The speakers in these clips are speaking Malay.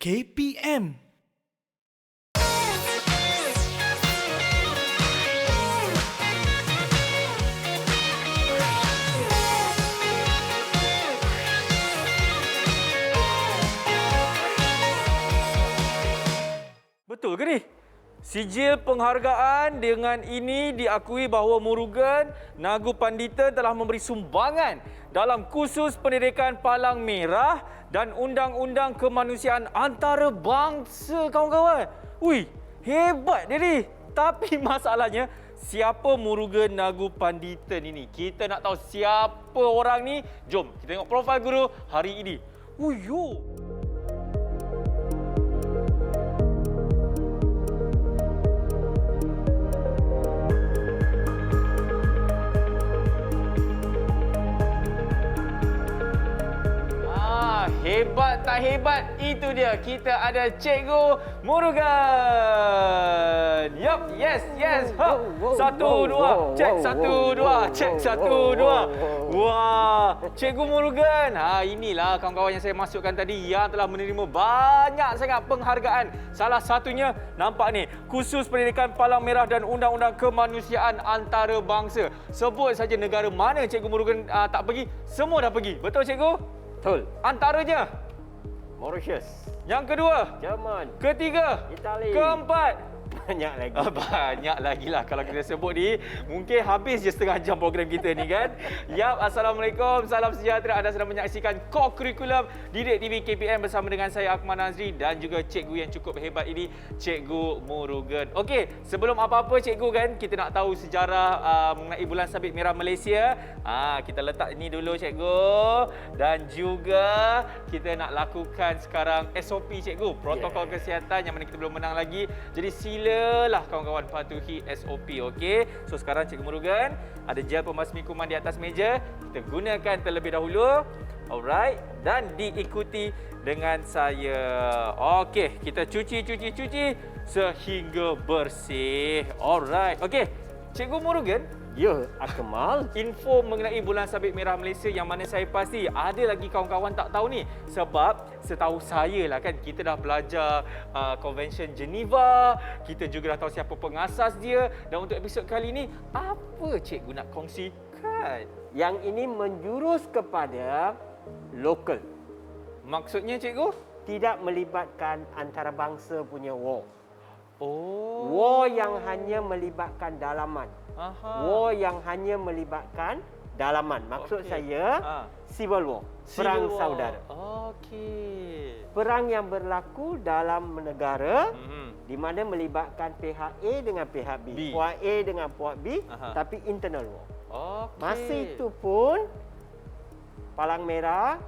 KPM. Betul ke ni? Sijil penghargaan dengan ini diakui bahawa Murugan Nagu Pandita telah memberi sumbangan dalam kursus pendidikan Palang Merah dan Undang-Undang Kemanusiaan Antarabangsa, kawan-kawan. Ui, hebat dia ni. Tapi masalahnya, siapa Murugan Nagu Pandita ni? Kita nak tahu siapa orang ni. Jom kita tengok profil guru hari ini. Uyo. Hebat tak hebat? Itu dia. Kita ada Cikgu Murugan. Yup, yes. Ha. Satu, dua. Cek satu, dua. Cek satu, dua. Wah, Cikgu Murugan. Inilah kawan-kawan yang saya masukkan tadi yang telah menerima banyak sangat penghargaan. Salah satunya nampak ni, Kursus Pendidikan Palang Merah dan Undang-Undang Kemanusiaan Antarabangsa. Sebut saja negara mana Cikgu Murugan tak pergi, semua dah pergi. Betul Cikgu? Betul. Antaranya? Mauritius. Yang kedua? Jerman. Ketiga? Itali. Keempat? Banyak lagi. Banyak lagi lah kalau kita sebut ni. Mungkin habis je setengah jam program kita ni kan. Yap, Assalamualaikum. Salam sejahtera. Anda sedang menyaksikan Core Curriculum Didik TV KPM bersama dengan saya Akmal Nazri dan juga cikgu yang cukup hebat ini, Cikgu Murugan. Okey, sebelum apa-apa cikgu kan, kita nak tahu sejarah mengenai Bulan Sabit Merah Malaysia. Kita letak ini dulu cikgu. Dan juga kita nak lakukan sekarang SOP cikgu, protokol kesihatan yang mana kita belum menang lagi. Jadi silalah kawan-kawan patuhi SOP, okey? So sekarang Cikgu Murugan ada gel pembasmi kuman di atas meja. Kita gunakan terlebih dahulu. Alright, dan diikuti dengan saya. Okey, kita cuci sehingga bersih. Alright. Okey. Cikgu Murugan, Ya, Akmal. info mengenai Bulan Sabit Merah Malaysia yang mana saya pasti ada lagi kawan-kawan tak tahu ni. Sebab setahu saya lah kan, kita dah belajar Convention Geneva, kita juga dah tahu siapa pengasas dia. Dan untuk episod kali ni, apa cikgu nak kongsikan? Yang ini menjurus kepada lokal. Maksudnya cikgu? Tidak melibatkan antarabangsa punya war. Oh. War yang hanya melibatkan dalaman. Aha. War yang hanya melibatkan dalaman. Maksud saya civil war, perang saudara. Okey. Perang yang berlaku dalam negara di mana melibatkan pihak A dengan pihak B. Puak A dengan puak B, tapi internal war. Okey. Masa itu pun Palang Merah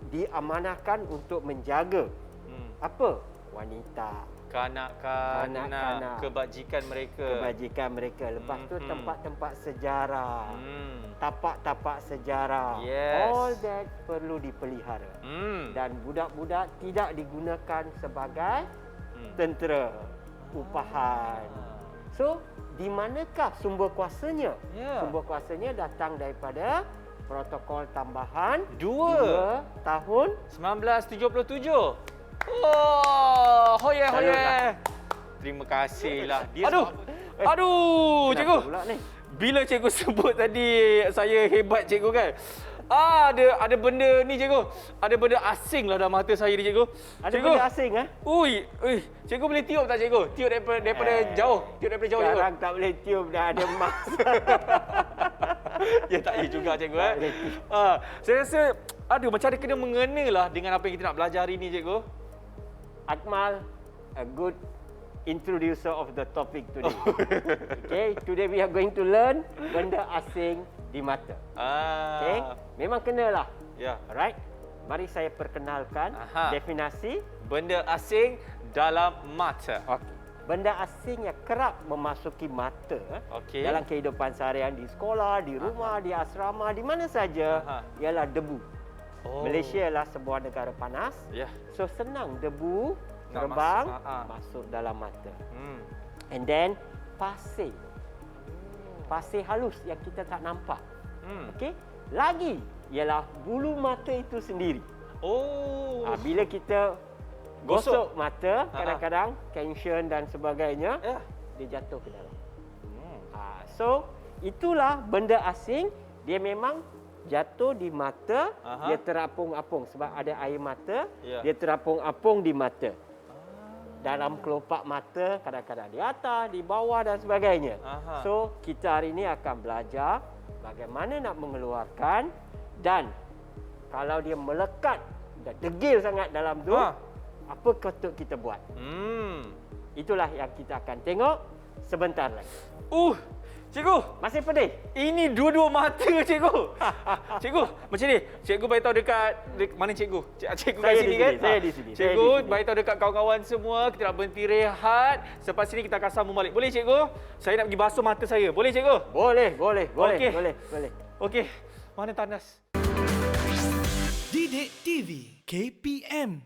diamanahkan untuk menjaga apa? Wanita, Kanak-kanak, kebajikan mereka. Lepas tu tempat-tempat sejarah, tapak-tapak sejarah. Yes. All that perlu dipelihara. Dan budak-budak tidak digunakan sebagai tentera upahan. So, di manakah sumber kuasanya? Sumber kuasanya datang daripada protokol tambahan 2 tahun 1977. Oh, hoye. Terima kasihlah. Aduh, cikgu. Bila cikgu sebut tadi saya hebat cikgu kan. Ada benda ni cikgu. Ada benda asing lah dalam mata saya ni cikgu. Ada cikgu. benda asing Ui, cikgu boleh tiup tak cikgu? Tiup daripada jauh. Tiup daripada jauh cikgu. Sekarang tak boleh tiup, dah ada mask. Ya tak ya juga cikgu saya rasa macam ada kena mengena lah dengan apa yang kita nak belajar hari ni cikgu. Akmal, a good introducer of the topic today. Okay, today we are going to learn benda asing di mata. Okay, memang kenalah. Ya. Alright, mari saya perkenalkan definisi benda asing dalam mata. Okay. Benda asing yang kerap memasuki mata dalam kehidupan seharian di sekolah, di rumah, di asrama, di mana saja ialah debu. Malaysia adalah sebuah negara panas. So senang debu terbang masuk dalam mata. And then pasir. Pasir halus yang kita tak nampak. Okey. Lagi ialah bulu mata itu sendiri. Bila kita gosok mata, kadang-kadang tension dan sebagainya, dia jatuh ke dalam. So, itulah benda asing, dia memang jatuh di mata, dia terapung-apung sebab ada air mata, dia terapung-apung di mata. Dalam kelopak mata, kadang-kadang di atas, di bawah dan sebagainya. So, kita hari ini akan belajar bagaimana nak mengeluarkan, dan kalau dia melekat dan degil sangat dalam tu, apa patut kita buat? Itulah yang kita akan tengok sebentar lagi. Cikgu, masih pedih? Ini dua-dua mata, cikgu. Cikgu, macam ni. Cikgu beritahu dekat mana cikgu? Cikgu kat sini kan? Saya di sini. Cikgu beritahu dekat kawan-kawan semua, kita nak berhenti rehat. Selepas ini kita akan sambung balik. Boleh cikgu? Saya nak pergi basuh mata saya. Boleh cikgu? Boleh. Okey. Boleh. Okey. Mana tandas? Didik TV KPM.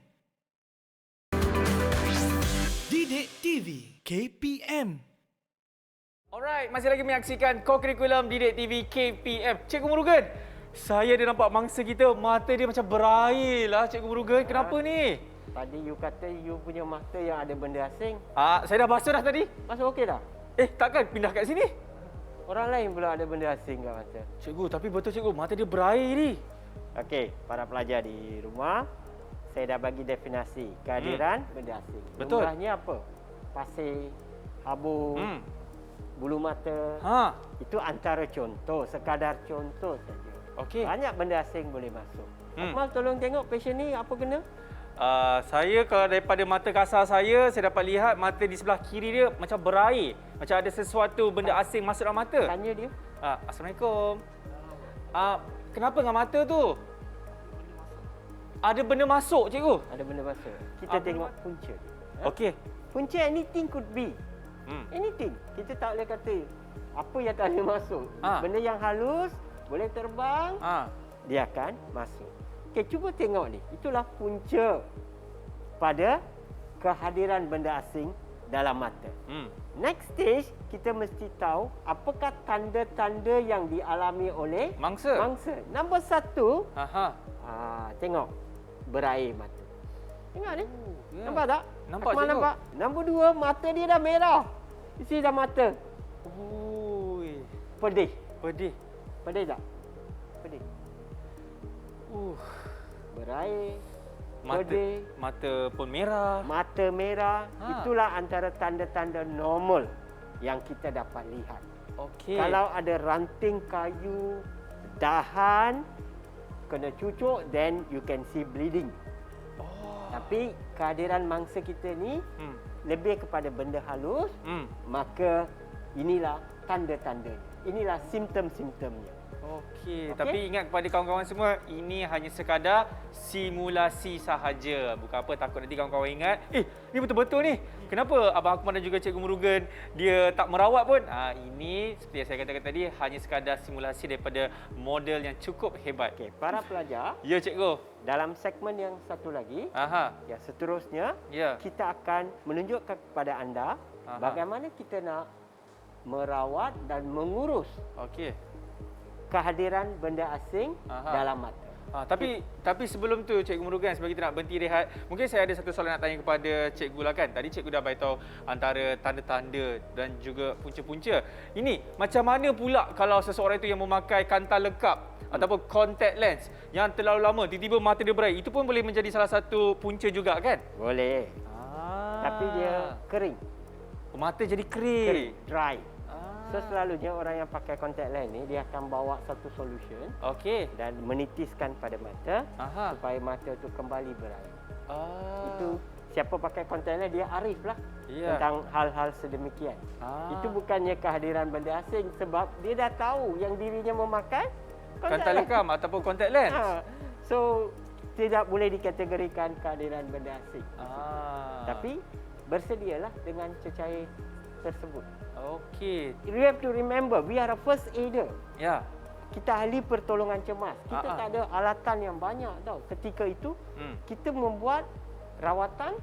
Didik TV KPM. Alright, masih lagi menyaksikan co-curriculum Didik TV KPM. Cikgu Murugan, saya ada nampak mangsa kita, mata dia macam berair lah, Cikgu Murugan. Kenapa ni? Tadi you kata you punya mata yang ada benda asing. Saya dah basuh dah tadi. Masuk okey dah? Takkan pindah kat sini? Orang lain pula ada benda asing kat mata. Cikgu, tapi betul cikgu, mata dia berair ni. Okey, para pelajar di rumah, saya dah bagi definisi kehadiran benda asing. Betul. Jumlahnya apa? Pasir, habuk, bulu mata. Itu antara contoh, sekadar contoh saja. Okey. Banyak benda asing boleh masuk. Akmal, tolong tengok pasien ni apa kena? Saya kalau daripada mata kasar saya dapat lihat mata di sebelah kiri dia macam berair. Macam ada sesuatu benda asing masuk dalam mata. Tanya dia. Assalamualaikum. Kenapa dengan mata tu? Ada benda masuk, cikgu? Ada benda masuk. Kita tengok punca dia. Okey. Punca anything could be. Anything. Kita tak boleh kata apa yang tak boleh masuk. Benda yang halus, boleh terbang, dia akan masuk. Okey, cuba tengok ni. Itulah punca pada kehadiran benda asing dalam mata. Next stage, kita mesti tahu apakah tanda-tanda yang dialami oleh mangsa. Nombor 1, tengok berair mata. Tengok ni. Nampak tak? Nampak, Akmal nampak? Nombor 2, mata dia dah merah. Isi dah mata. Pedih. Pedih tak? Pedih. Berair. Pedih. Mata pun merah. Mata merah. Itulah antara tanda-tanda normal yang kita dapat lihat. Okey. Kalau ada ranting kayu, dahan, kena cucuk, then you can see bleeding. Tapi kehadiran mangsa kita ni lebih kepada benda halus, maka inilah tanda-tandanya. Inilah simptom-simptomnya. Okey, tapi ingat kepada kawan-kawan semua, ini hanya sekadar simulasi sahaja. Bukan apa, takut nanti kawan-kawan ingat, ni betul-betul ni. Kenapa Abang Akmal dan juga Cikgu Murugan dia tak merawat pun? Ini seperti yang saya katakan tadi, hanya sekadar simulasi daripada model yang cukup hebat. Okey, para pelajar. Ya, Cikgu. Dalam segmen yang satu lagi, yang seterusnya, kita akan menunjukkan kepada anda bagaimana kita nak merawat dan mengurus kehadiran benda asing dalam mata. Tapi sebelum tu Cikgu Murugan, sebelum kita nak berhenti rehat, mungkin saya ada satu soalan nak tanya kepada Cikgu lah kan. Tadi Cikgu dah beritahu antara tanda-tanda dan juga punca-punca. Ini macam mana pula kalau seseorang itu yang memakai kanta lekap ataupun contact lens yang terlalu lama, tiba-tiba mata dia berair, itu pun boleh menjadi salah satu punca juga kan? Boleh. Tapi dia kering. Mata jadi kering. Dry. So selalunya orang yang pakai contact lens ni, dia akan bawa satu solution dan menitiskan pada mata supaya mata tu kembali berair. Itu siapa pakai contact lens, dia arif lah tentang hal-hal sedemikian. Itu bukannya kehadiran benda asing, sebab dia dah tahu yang dirinya memakai kanta lekam ataupun contact lens. So tidak boleh dikategorikan kehadiran benda asing. Tapi bersedialah dengan cecair tersebut. Okey. You have to remember, we are a first aider. Ya. Kita ahli pertolongan cemas. Kita tak ada alatan yang banyak tau. Ketika itu, kita membuat rawatan,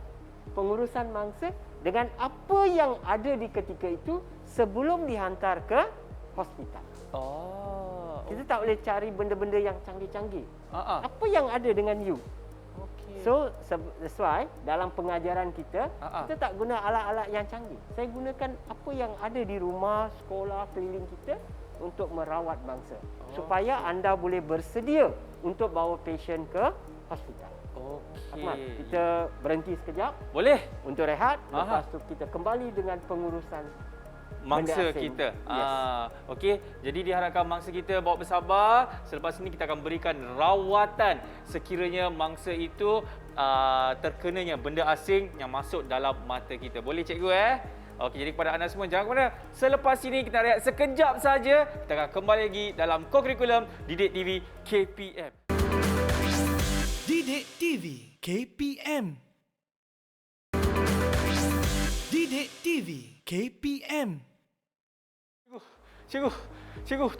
pengurusan mangsa dengan apa yang ada di ketika itu sebelum dihantar ke hospital. Kita tak boleh cari benda-benda yang canggih-canggih. Apa yang ada dengan you? So that's why dalam pengajaran kita, kita tak guna alat-alat yang canggih. Saya gunakan apa yang ada di rumah, sekolah, keliling kita untuk merawat mangsa. Supaya anda boleh bersedia untuk bawa pasien ke hospital. Akmal, kita berhenti sekejap. Boleh. Untuk rehat. Lepas tu kita kembali dengan pengurusan mangsa kita. Okey, jadi diharapkan mangsa kita bawa bersabar. Selepas ini kita akan berikan rawatan sekiranya mangsa itu terkenanya benda asing yang masuk dalam mata kita. Boleh cikgu Okey, jadi kepada anda semua jangan ke mana. Selepas ini kita rehat sekejap saja. Kita akan kembali lagi dalam co-curriculum Didik TV KPM. Didik TV KPM. Didik TV KPM. Cikgu,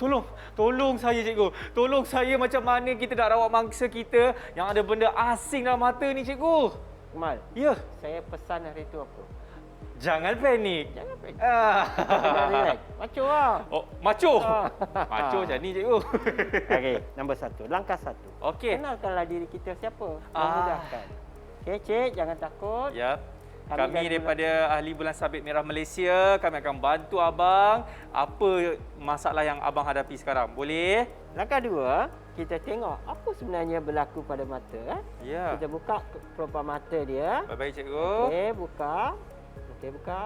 tolong saya cikgu. Tolong saya macam mana kita nak rawat mangsa kita yang ada benda asing dalam mata ni cikgu. Akmal, Ya. saya pesan hari itu apa? Jangan panik. Jangan panik. Jangan relax. Maco lah. Oh, maco. Maco macam ni cikgu. Okey, nombor 1. Langkah 1. Okey. Kenalkanlah diri kita siapa. Memudahkan. Okey, cik, jangan takut. Ya. Kami daripada Ahli Bulan Sabit Merah Malaysia, kami akan bantu abang apa masalah yang abang hadapi sekarang. Boleh? Langkah 2, kita tengok apa sebenarnya berlaku pada mata. Ya. Kita buka kelopak mata dia. Baik-baik cikgu. Okey, buka. Okey, buka.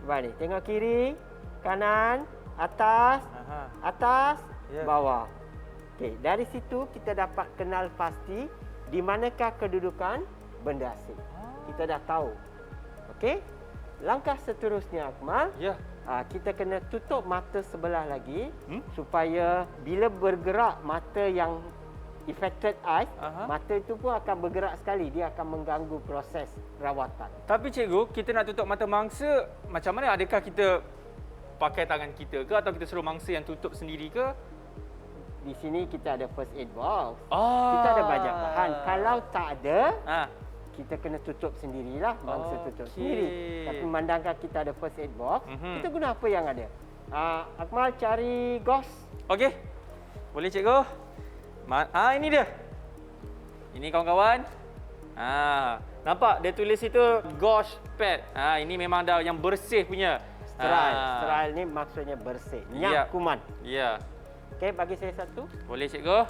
Balik. Tengok kiri, kanan, atas, atas, Ya. bawah. Okey, dari situ kita dapat kenal pasti di manakah kedudukan benda asing. Kita dah tahu. Okey. Langkah seterusnya, Akmal. Ya. Kita kena tutup mata sebelah lagi supaya bila bergerak mata yang affected eyes, mata itu pun akan bergerak sekali. Dia akan mengganggu proses rawatan. Tapi cikgu, kita nak tutup mata mangsa, macam mana? Adakah kita pakai tangan kita ke atau kita suruh mangsa yang tutup sendiri ke? Di sini kita ada first aid box. Kita ada banyak bahan. Kalau tak ada, kita kena tutup sendirilah. Mangsa tutup sendiri. Tapi memandangkan kita ada first aid box, kita guna apa yang ada. Akmal cari gauze. Okey. Boleh cikgu? Ini dia. Ini kawan-kawan. Nampak dia tulis itu gauze pad. Ini memang dah yang bersih punya. Sterile. Sterile ni maksudnya bersih. Nyak kuman. Ya. Okey, bagi saya satu. Boleh cikgu?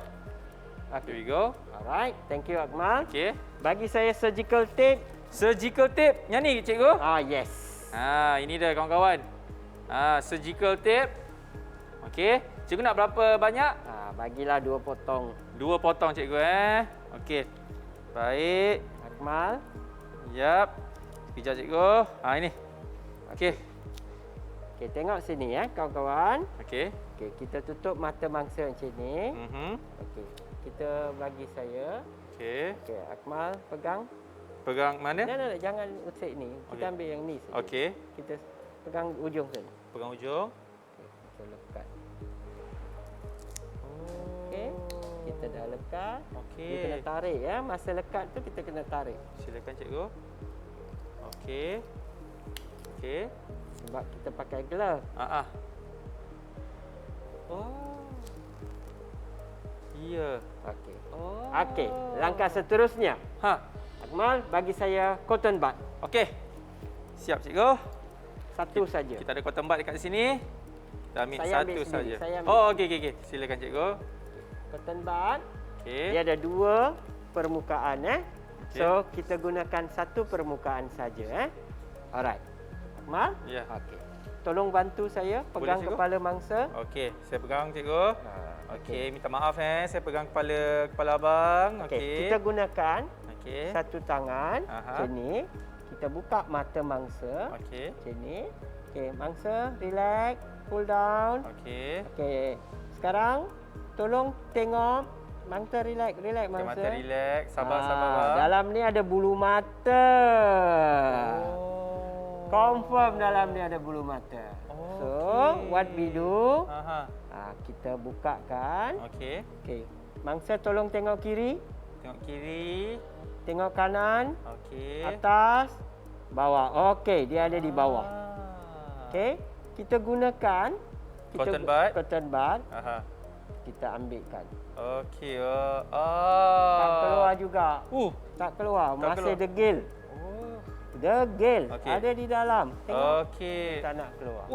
Here we go. Alright, thank you Akmal. Okey. Bagi saya surgical tape. Surgical tape. Yang ni cikgu? Yes. Ini dia kawan-kawan. Surgical tape. Okey. Cikgu nak berapa banyak? Bagilah 2 potong. 2 potong cikgu Okey. Baik. Akmal. Yap. Sekejap cikgu. Ini. Okey. Okey, tengok sini kawan-kawan. Okey. Okey, kita tutup mata mangsa macam ni. Okey. Kita bagi saya. Okey. Okey, Akmal pegang. Pegang mana? Jangan usik ni. Kita ambil yang ni saja. Okey. Kita pegang ujung sana. Pegang ujung. Okey, kita lekat. Okey. Kita dah lekat. Okey. Kita kena tarik Masa lekat tu kita kena tarik. Silakan cikgu. Okey. Okey. Sebab kita pakai glove. Ya. Okey. Okey, langkah seterusnya. Akmal, bagi saya cotton bud. Okey. Siap cikgu. Satu saja. Kita ada cotton bud dekat sini. Kita ambil Saya satu ambil sendiri. saja. Saya ambil. Okey. Silakan cikgu. Cotton bud. Okey. Dia ada 2 permukaan So, kita gunakan satu permukaan saja Alright. Akmal? Ya. Okey. Tolong bantu saya pegang Boleh, cikgu? kepala mangsa. Okey, saya pegang cikgu. Okey, minta maaf saya pegang kepala abang. Okey. Kita gunakan satu tangan Aha. macam ni. Kita buka mata mangsa. Okey. Macam ni. Okey, mangsa relax, pull down. Okey. Okey. Sekarang tolong tengok mangsa relax Okay, mangsa. mata relax, sabar bang. Dalam ni ada bulu mata. Confirm dalam ni ada bulu mata. So, what we do? Kita bukakan. Okey. Okey. Mangsa tolong tengok kiri, Tengok kiri. tengok kanan, Okey. atas, bawah. Okey, dia ada di bawah. Okey. Kita gunakan Cotton bud. Cotton bud. kita ambilkan. Okey. Tak keluar juga. Tak keluar. Tak Masih keluar. degil. Oh. Degil. Okey. Ada di dalam. Tengok. Okey. Tak nak keluar.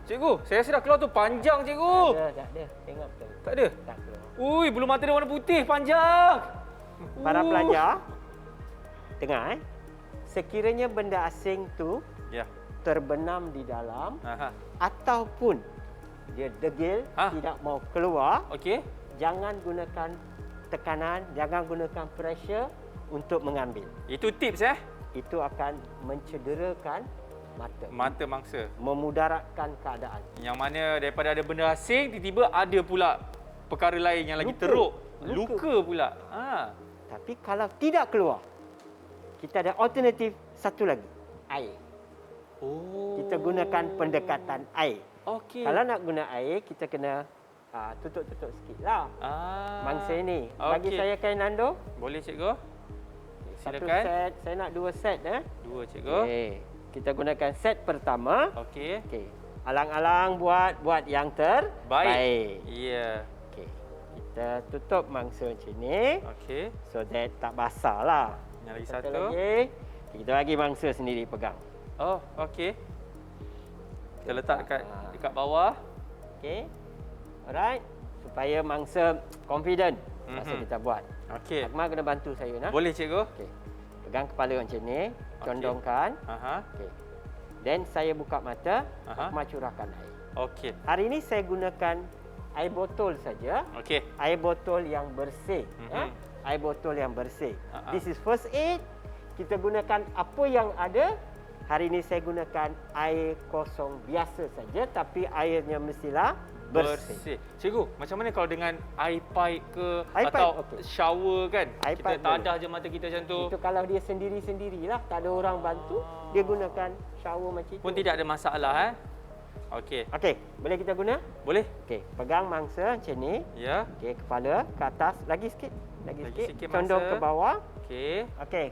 Cikgu, saya rasa dah keluar tu panjang cikgu. Tak ada. Tengok betul. Tak ada. Tak keluar. Ui, bulu mata dia warna putih, panjang. Para pelajar, dengar sekiranya benda asing tu Ya. terbenam di dalam Aha. ataupun dia degil, Ah. tidak mau keluar, Okey. jangan gunakan tekanan, jangan gunakan pressure untuk mengambil. Itu tips Itu akan mencederakan mata. Mata mangsa. Memudaratkan keadaan. Yang mana daripada ada benda asing, tiba-tiba ada pula perkara lain yang lagi teruk. Luka pula. Tapi kalau tidak keluar, kita ada alternatif satu lagi. Air. Kita gunakan pendekatan air. Okey. Kalau nak guna air, kita kena tutup-tutup sikit lah. Mangsa ini. Bagi Okey. saya kain nando. Boleh cikgu? Satu Silakan. set. Saya nak 2 set. Dua cikgu. Okey. Kita gunakan set pertama. Okey. Okey. Alang-alang buat yang terbaik. Ya. Okey. Kita tutup mangsa macam ni. Okey. So that tak basah lah. Yang lagi Satu satu. lagi. Kita bagi mangsa sendiri pegang. Oh, okey. Kita letak dekat bawah. Okey. Alright. Supaya mangsa confident masa kita buat. Okey. Akmal kena bantu saya nak. Boleh cikgu? Okey. Pegang kepala macam ni, condongkan. Aha. Okey. Then saya buka mata, Aha. Akmal curahkan air. Okey. Hari ini saya gunakan air botol saja. Okey. Air botol yang bersih. Mhm. Air botol yang bersih. Ha-ha. This is first aid. Kita gunakan apa yang ada. Hari ini saya gunakan air kosong biasa saja, tapi airnya mestilah bersih. Cikgu, macam mana kalau dengan air pipe ke Air pipe, atau okey. shower kan? Air Kita pipe tadah je mata kita macam tu. Itu kalau dia sendiri-sendirilah, tak ada orang bantu, dia gunakan shower macam itu. Pun tidak ada masalah Okey. Okey, boleh kita guna? Boleh? Okey, pegang mangsa macam ni. Ya. Okey, kepala ke atas, lagi sikit. Lagi sikit. sikit Condong mangsa. ke bawah. Okey. Okey,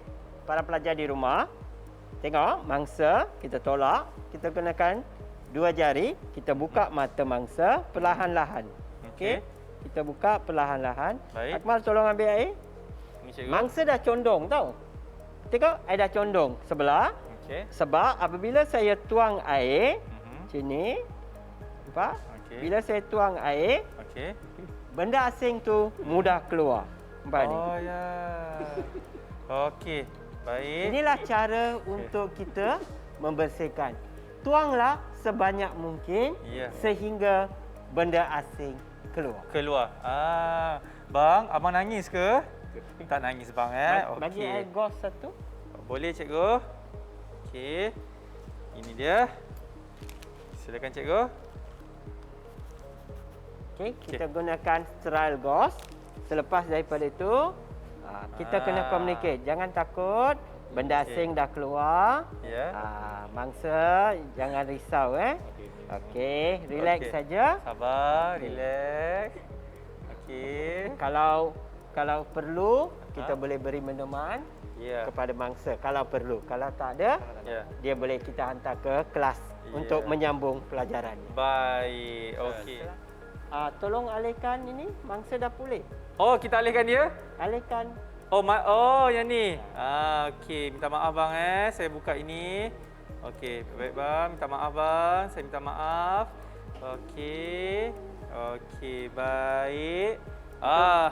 para pelajar di rumah, tengok mangsa kita tolak, kita gunakan 2 jari, kita buka mata mangsa perlahan-lahan. Okey. Kita buka perlahan-lahan. Baik. Akmal tolong ambil air. Ini cikgu. Mangsa dah condong tau. Tengok, air dah condong sebelah. Okey. Sebab apabila saya tuang air macam ni, nampak? Okey. Bila saya tuang air, Okey. benda asing tu mudah keluar. Nampak ni? Oh ya. Okey. Baik. Inilah cara untuk kita membersihkan. Tuanglah sebanyak mungkin Ya. sehingga benda asing keluar. Keluar. Bang, abang nangis ke? Tak nangis bang Bagi air gos satu. Boleh cikgu. Okey. Ini dia. Silakan cikgu. Okey, kita gunakan sterile gauze. Selepas daripada itu, kita kena communicate. Jangan takut, benda asing dah keluar. Ya. Mangsa jangan risau Okey, relax Okey. saja. Sabar, relax. Okey. Kalau perlu, kita boleh beri minuman Ya. kepada mangsa kalau perlu. Kalau tak ada, Ya. dia boleh kita hantar ke kelas untuk menyambung pelajaran. Baik. Okey. Tolong alihkan ini, mangsa dah pulih. Oh, kita alihkan dia? Alihkan. Oh, yang ni. Okey, minta maaf bang saya buka ini. Okey, baik bang, minta maaf bang. Saya minta maaf. Okey. Okey, baik.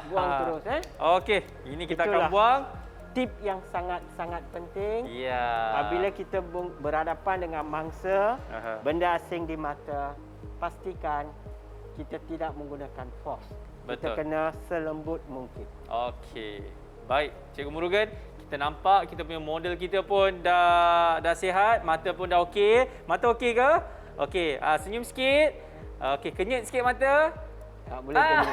Buang terus Okey, ini kita Itulah. akan buang. Tip yang sangat-sangat penting. Ya. Apabila kita berhadapan dengan mangsa, Aha. benda asing di mata, pastikan kita tidak menggunakan force. Kita Betul. kena selembut mungkin. Okey. Baik, Cikgu Murugan, kita nampak kita punya model kita pun dah sihat, mata pun dah okey. Mata okey ke? Okey, senyum sikit. Okey, kenyit sikit mata. Boleh kena.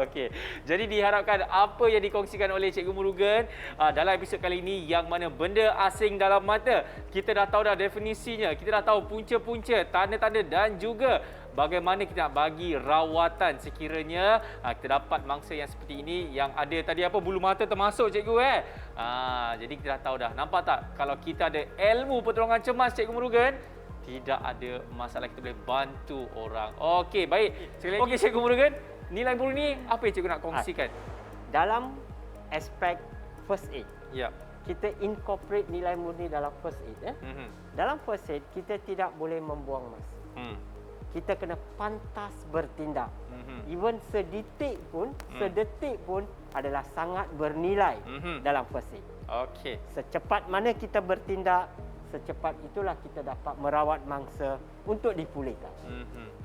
Okey. Jadi diharapkan apa yang dikongsikan oleh Cikgu Murugan dalam episod kali ini yang mana benda asing dalam mata, kita dah tahu dah definisinya, kita dah tahu punca-punca, tanda-tanda dan juga bagaimana kita nak bagi rawatan sekiranya kita dapat mangsa yang seperti ini yang ada tadi bulu mata termasuk cikgu jadi kita dah tahu dah. Nampak tak? Kalau kita ada ilmu pertolongan cemas Cikgu Murugan, tidak ada masalah, kita boleh bantu orang. Okey, baik. Sekali lagi, okey Cikgu Murugan, nilai murni ni apa yang cikgu nak kongsikan? Dalam aspek first aid, Ya. kita incorporate nilai murni dalam first aid. Dalam first aid, kita tidak boleh membuang masa. Kita kena pantas bertindak. Even sedetik pun adalah sangat bernilai dalam first aid. Okey. Secepat mana kita bertindak, secepat itulah kita dapat merawat mangsa untuk dipulihkan.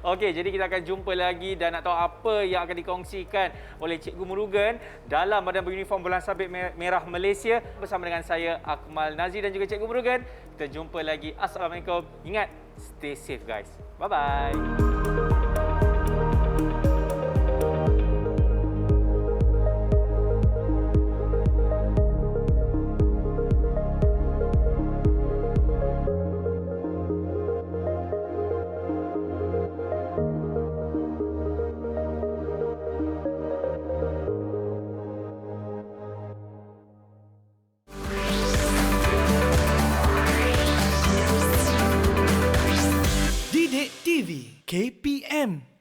Okey, jadi kita akan jumpa lagi dan nak tahu apa yang akan dikongsikan oleh Cikgu Murugan dalam Badan Beruniform Bulan Sabit Merah Malaysia bersama dengan saya Akmal Nazri dan juga Cikgu Murugan. Kita jumpa lagi. Assalamualaikum. Ingat, stay safe guys. Bye-bye. Didik TV KPM